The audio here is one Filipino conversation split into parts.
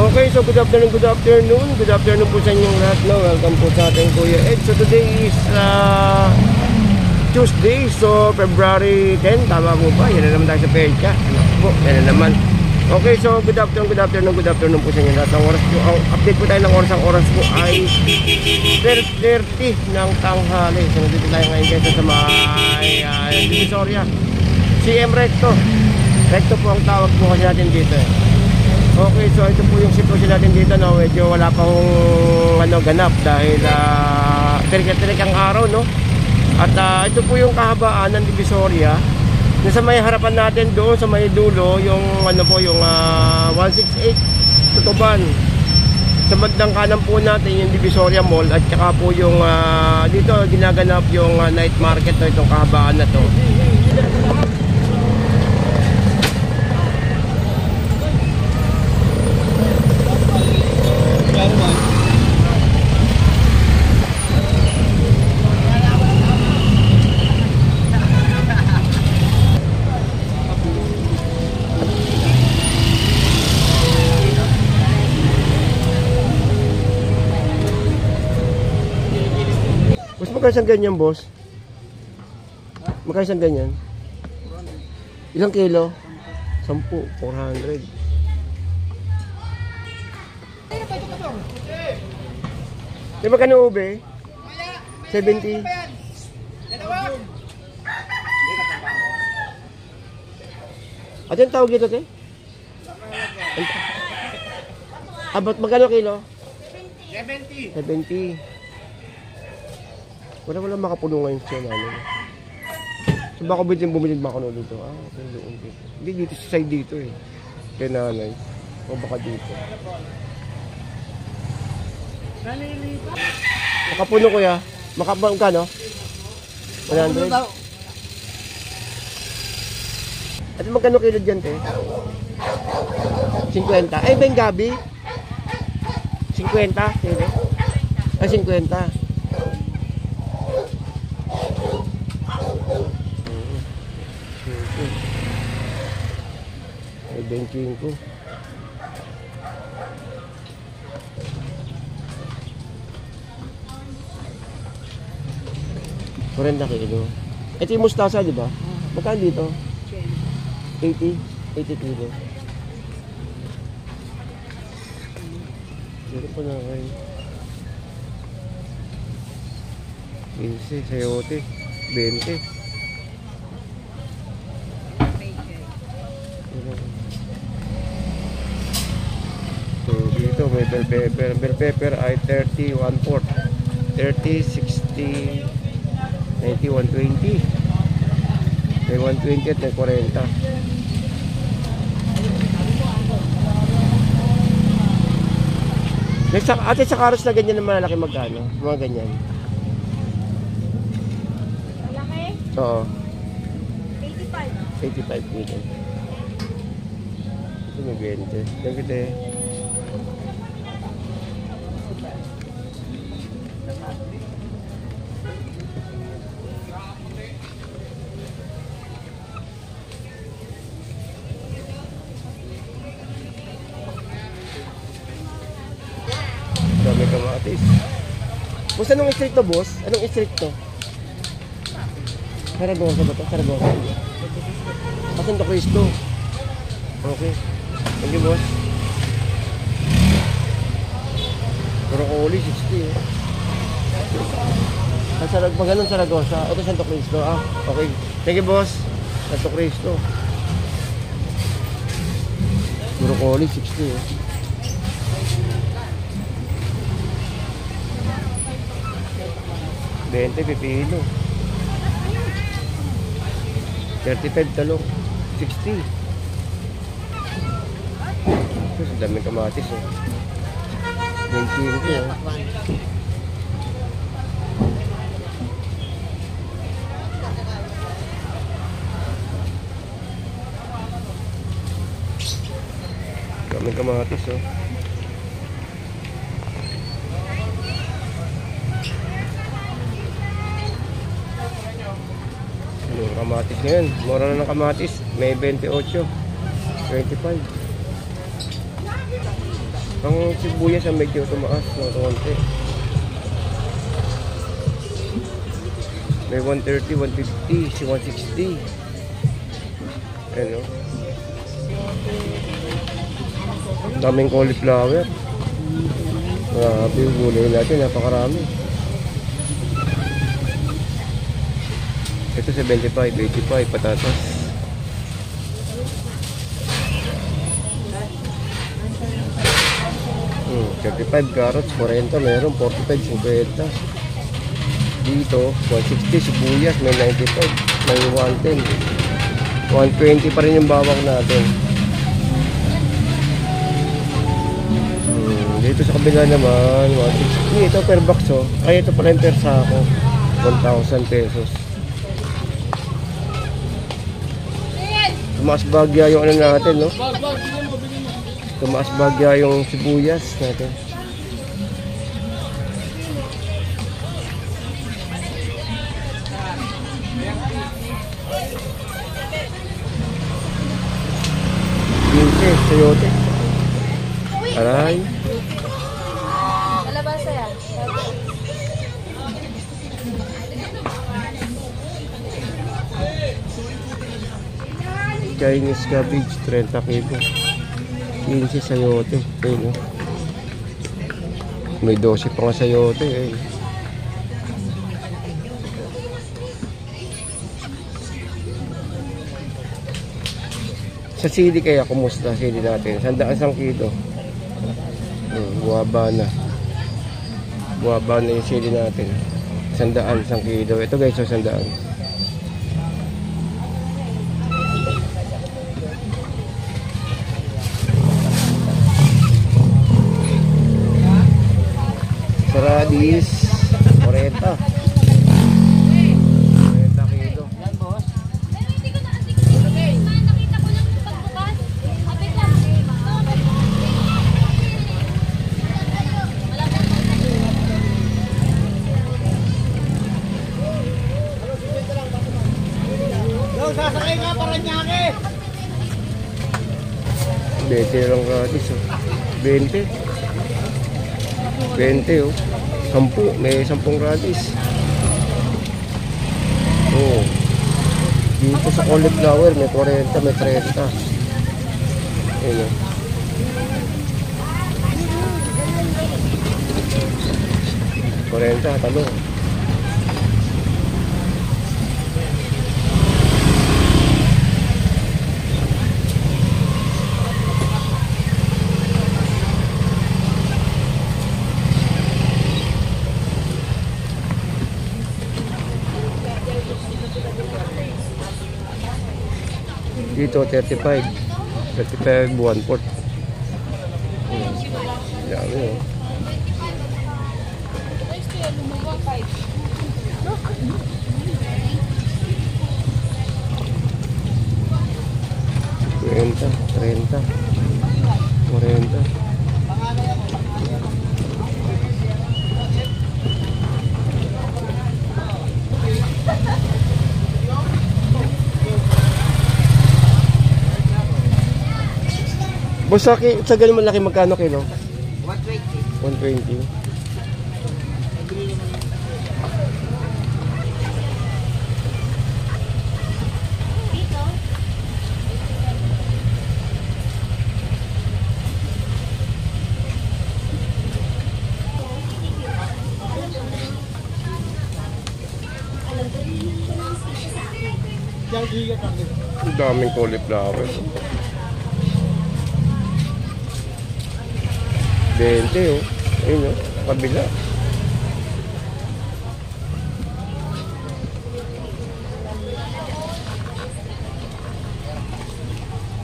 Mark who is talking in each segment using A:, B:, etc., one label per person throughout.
A: Okay, so good afternoon po sa inyong lahat, no? Welcome po sa ating Kuya Ed. So today is Tuesday, so February 10, tama po ba? Yan na naman tayo sa Pelka. Ano po, yan na naman. Okay, so good afternoon po sa inyong lahat. Ang oras po, update po tayo ng oras. Ang oras po ay 12:30 ng tanghali. So nandito tayo ngayon kayo sa may Divisoria. CM Recto. Recto po ang tawag po kasi natin dito eh. Okay, so ito po yung sitwasyon natin dito, no? Medyo wala pang ganap dahil tirik ang araw, no? At ito po yung kahabaan ng Divisoria. Nasa may harapan natin doon sa may dulo, yung yung 168 Tutuban. Sa bandang kanan po natin yung Divisoria Mall at saka po yung dito ginaganap yung night market, no? Itong kahabaan na to. Magkano isang ganyan, boss? Magkano isang ganyan? Ilang kilo? 10, 400. Di ba kano ube? 70. At yung tawag ito, te? Abot magkano kilo? 70. 70. Wala makapuno ngayon siya namin. So baka bumili ba ako dito? Okay, doon dito. Hindi dito sa side dito eh. Kaya nanay. O baka dito. Makapuno kuya. Makapuno ka no? 100. At magkano kilo dyan te? 50. Ay Ben Gabi? 50? Sige. Ay 50. Banking ko. $40 kilo. Ito yung mustasa, di ba? Magkano dito? 80 kilo. Dito pa na kayo. 15, sayote. 20. Dito may bell pepper ay 30, 1/4 30, 60 90, 120 may 120 at may 40. Ate sa karos na ganyan na malaki magkano? Mga ganyan malaki? Oo 85 million. Ito may 20 nagkita eh. Dami kamatis. Boss, anong street to, boss? Anong street to? Saragosa ba to? Saragosa. Santo Cristo. Okay. Thank you, boss. Broccoli, 60 eh. Pag ganun Saragosa. Ito Santo Cristo. Okay. Thank you, boss. Santo Cristo. Broccoli, 60 eh. $20 pipino. 35 talong. 60. Ang dami kamatis oh. 20 oh. Dami kamatis oh. Kamatis ngayon, mura na ng kamatis. May 28, 25. Ang sibuyas ang medyo tumaas ng konti. May 130, 150, 160. Ano? Daming cauliflower. Grabe yung gulay natin, napakarami. Ito 75, 85, patatas. Hmm, 35 carrots, 40 meron, 45, 50. Dito, 160 sibuyas, may 95, may 110. 120 pa rin yung bawang natin. Dito sa kabila naman, 160. Ito per box, oh. Ay, ito pala yung per sako. 1,000 pesos. Tumaas bagya yung ano natin, no? Tumaas bagya yung sibuyas natin. Sayote. Aray.
B: Kalabasa yan.
A: Chinese cabbage, 30 kilo. 15 sayote. Ayun, oh. May 12 pa nga sayote. Ayun. Sa sili kaya, kumusta sili natin? 100 kilo. Buwaba na. Buwaba na yung sili natin. 100 kilo. Ito guys, 100. Saradis, 40.
C: Sasakay ka, Paranaque!
A: 20 lang gratis, oh. 20. 20, oh. 10. May 10 gratis. Oh. Dito sa cauliflower, may 40, may 30. Ayun, oh. Talo. Dito 35. 35 1/4. Dami, oh. Trenta, 30, 40. Boss, sa ganun malaki magkano kilo?
C: 120.
A: 120. Ang daming cauliflower. 20, oh. Ayun, oh. Kabila.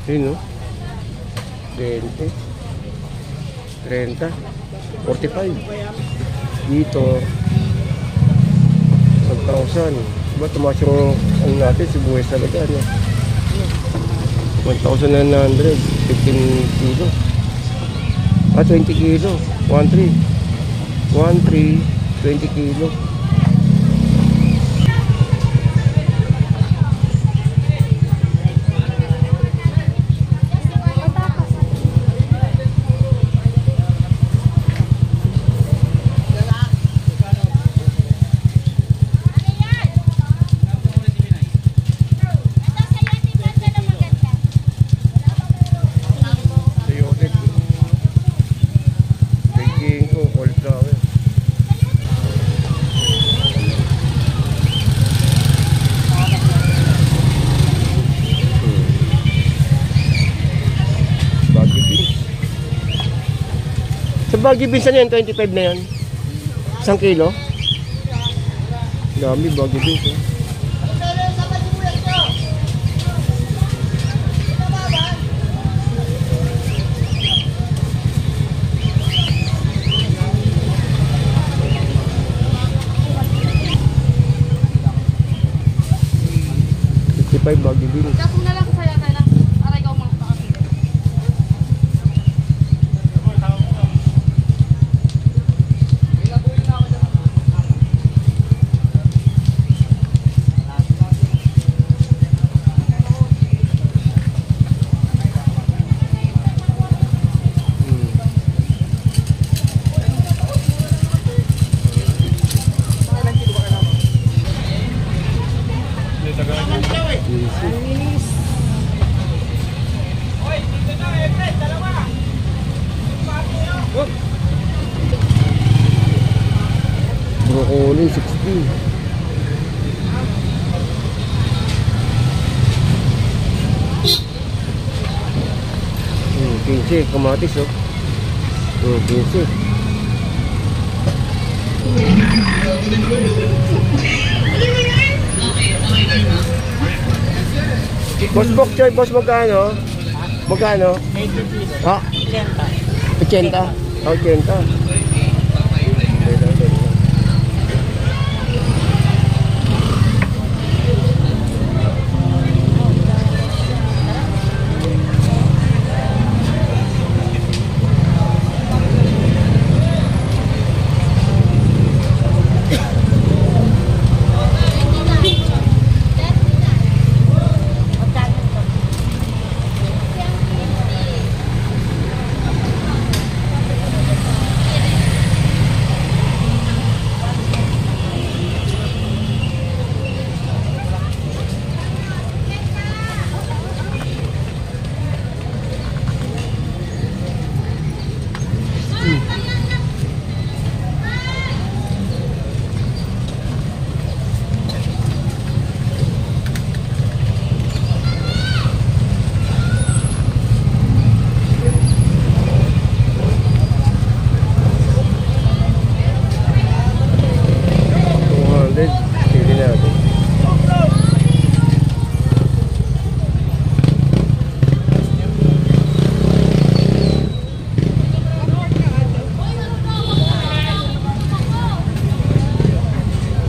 A: Ayun, oh. 20. 30. 45. Dito. 1,000. Diba tumaas yung ano natin, sibuyas talaga, ano? 1,900. 15 kilo. 20 kilo. 1,3. 20 kilo. Sa Baguio beans na yan, 25 na yan. 1 kilo. Dami Baguio beans eh. Baguio beans.
B: Kasong na lang saya tayo lang. Aray ka umang pa kami.
A: Broccoli, 60. Pinsi, kamatis oh. 15. Boss Bok Choy, boss magkano? Magkano?
C: 80
A: Ha? 80? 80?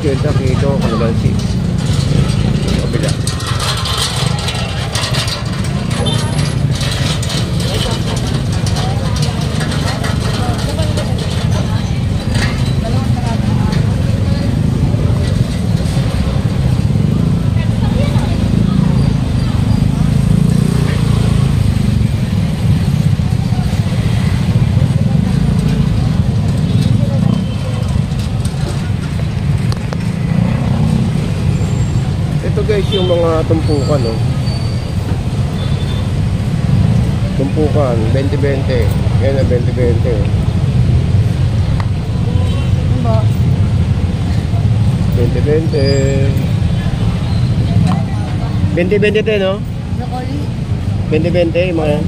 A: Kita kilo kalamansi. Kabila. Ito guys yung mga tumpukan no. Tumpukan 20-20. Yan na 20-20.
B: Ano?
A: 20-20. 20-20 tayo no?
B: Broccoli?
A: 20-20 yung mga yan.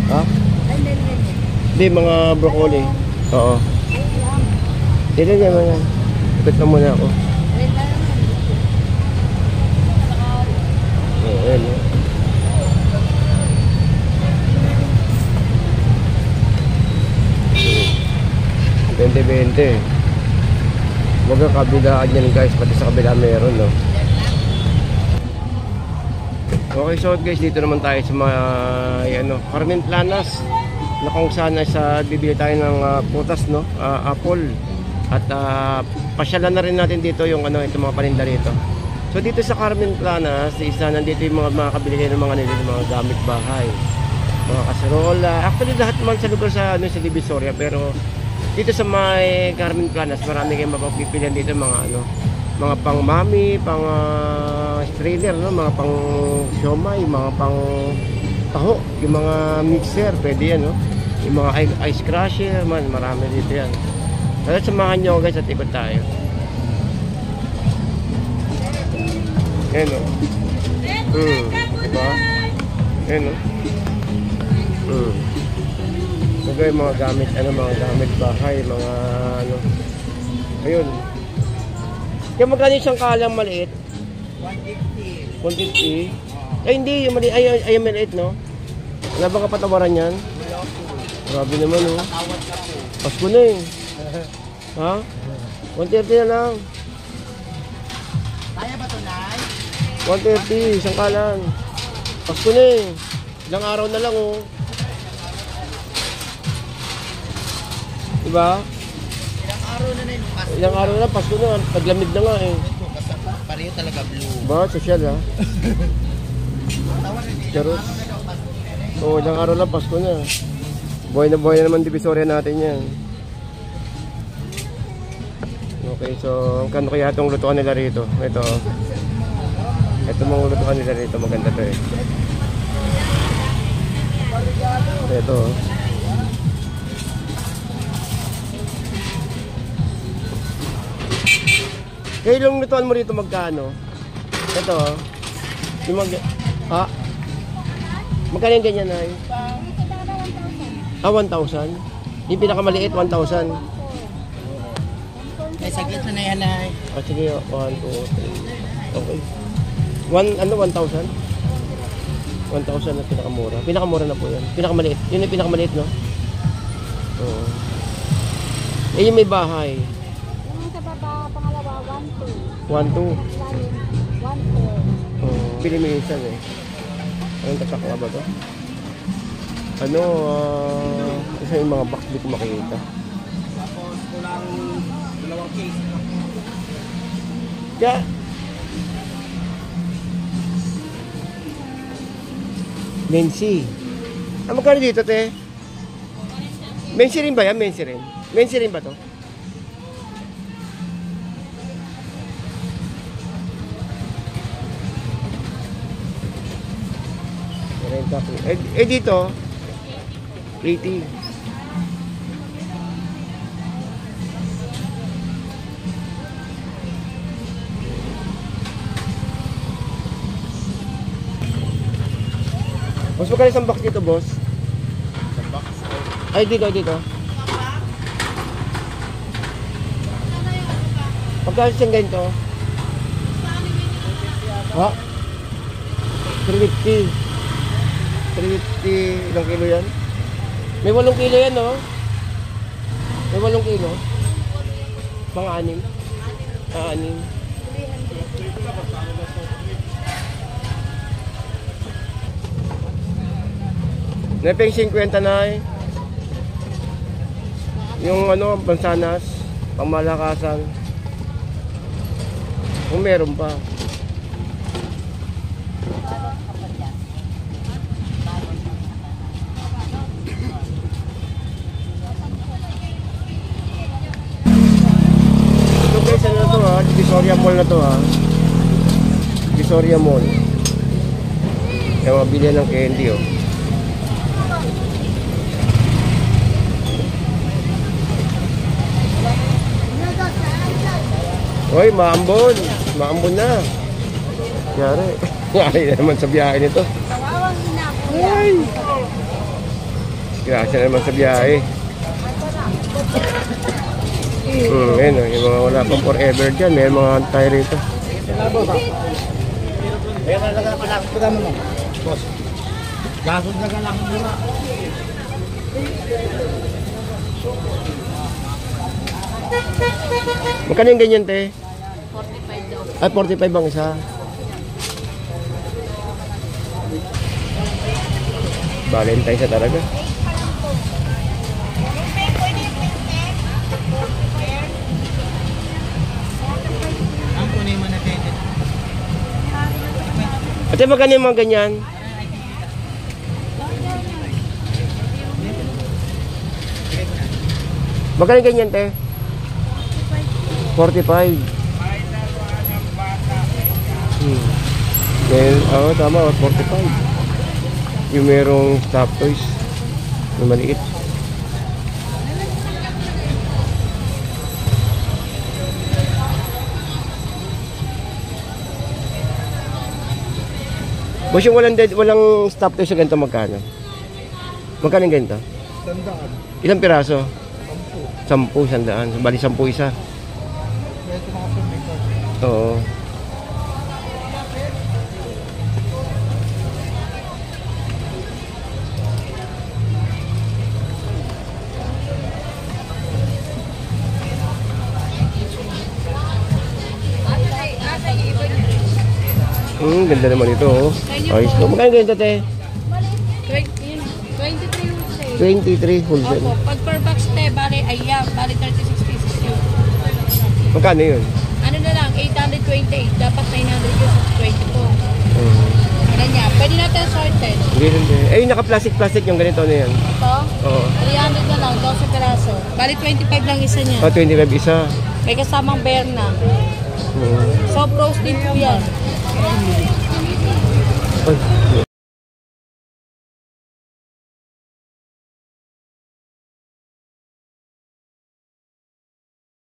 A: Ha?
B: Ay, hindi.
A: Hindi, mga broccoli. Oo. Dito niya mga. Ikot na muna ako. Ayan, eh. $20-20. Huwag ang kabilaan yan guys, pati sa kabila meron no. Okay, so guys, dito naman tayo sa mga Carmen Planas na kung saan sa bibili tayo ng putas no, apple. At pasyalan na rin natin dito yung itong mga paninda rito. So dito sa Carmen Planas, nandito yung mga kabili kayo ng mga gamit bahay, mga kaserola. Actually lahat naman sa lugar sa Divisoria, pero dito sa may Carmen Planas, marami kayong mapapipilian dito mga pang mami, pang strainer, no? Mga pang siomay, mga pang taho, yung mga mixer, pwede yan, no? Yung mga ice crusher, marami dito yan. Kaya samahan nyo guys at ikot tayo. Ayan o. Diba? Ayan o. Bagay, mga gamit, mga gamit bahay, mga ano. Ayun. Kaya magkano yung sangkalang maliit?
C: 150.
A: 150? Ay, hindi. Yung maliit, ay, yung maliit, no? Wala bang kapatawaran yan?
C: Wala po.
A: Grabe naman, no?
C: Tawad ka po.
A: Pasko na eh. Ha? 130 na lang.
C: Kaya ba ito, Nay?
A: 130, sangkalan. Pasko na eh. Ilang araw na lang, oh. Diba?
C: Ilang araw na yung Pasko.
A: Ilang araw na, Pasko na. Paglamig na nga eh.
C: Basta pareho talaga blue.
A: Ba, sosyal ha?
C: Tawad na ilang
A: Charot.
C: araw na daw Pasko.
A: Oo, ilang araw na, Pasko na. Buhay na naman Divisoria natin yan. Okay, so kano kaya itong lutuan nila rito? Ito. Ito mga lutuan nila rito. Maganda to eh. Ito. Kaya yung lutuan mo rito magkano? Ito. Yung ha? Magkano yung ganyan ay? 1,000? Yung pinakamaliit, 1,000.
C: Ay, saglit na yan, Nay.
A: Sige, 1, 2, 3. Okay. 1,000? 1,000 na pinakamura. Pinakamura na po yan. Pinakamaliit. Yun yung pinakamaliit, no? Oo. Eh, yung may bahay.
B: Yung sa baba, pangalawa, 1, 2.
A: 1, 2.
B: Lalim, 1, 4.
A: Oo. Pili mo minsan eh. Anong tatak nga ba to? Isa yung mga box di ko makikita.
C: Tapos, kulang 2 case.
A: Kaya, Mensi. Magkano dito, te? Mensi rin ba yan? Mensi rin? Mensi rin ba to? Dito 80. Boss, magkano isang box dito, boss?
C: Isang box.
A: Ay, dito. Magkano siyang ganito? Ha? 350. 350. Ilang kilo yan? May 8 kilo yan, no? May 8 kilo. Pang-anim. Anim. Nepeng 50 na eh. Yung bansanas, pangmalakasan. Kung meron pa. Ito guys, ano na to ha? Divisoria Mall na to ha. Divisoria Mall. Kaya mabili ng candy oh. Hoy, maambon. Maambon na. Yari. Yari na naman sa biyahe nito.
B: Kawawang ina ko.
A: Ay. Grasya naman sa biyahe. Ayun, yung mga wala pang forever dyan. May mga tayo rito.
C: Kaya talaga pala ako pagano mo. Boss. Gasod na ka lang muna.
A: Magkano yung ganyan, te?
B: 45 daw.
A: Ay, 45 ang isa. Valentine sa talaga.
C: Ang kunin mo na tete.
A: Ate, magkano yung mga ganyan? Magkano yung ganyan, te? 45. Then, tama, 45. Yung merong stop toys. Yung maliit. Boss, yung walang stop toys sa ganito magkano? Magkano yung ganito?
C: Tandaan.
A: Ilang piraso?
C: 10.
A: 10, 100. So, bali 10 isa.
C: Ito mga sumiko.
A: Oo. Ganda naman ito, oh. Ayos ko. Magkano ganito, te?
B: 23 yung sale.
A: 23 wholesale.
B: Opo, pag per box te, bali 36 pieces yun.
A: Magkano yun?
B: Ano na lang, 828. Dapat 900 yung 20 po. Ano niya, pwede natin sorted.
A: Hindi. Eh, yung naka-plastic yung ganito na yan.
B: Ito,
A: Oo.
B: 300 na lang, 12 peraso. Bali 25 lang isa niya.
A: Oh, 25 isa.
B: May kasamang berna.
A: Oo.
B: Soft roast din po yan.
A: Ay,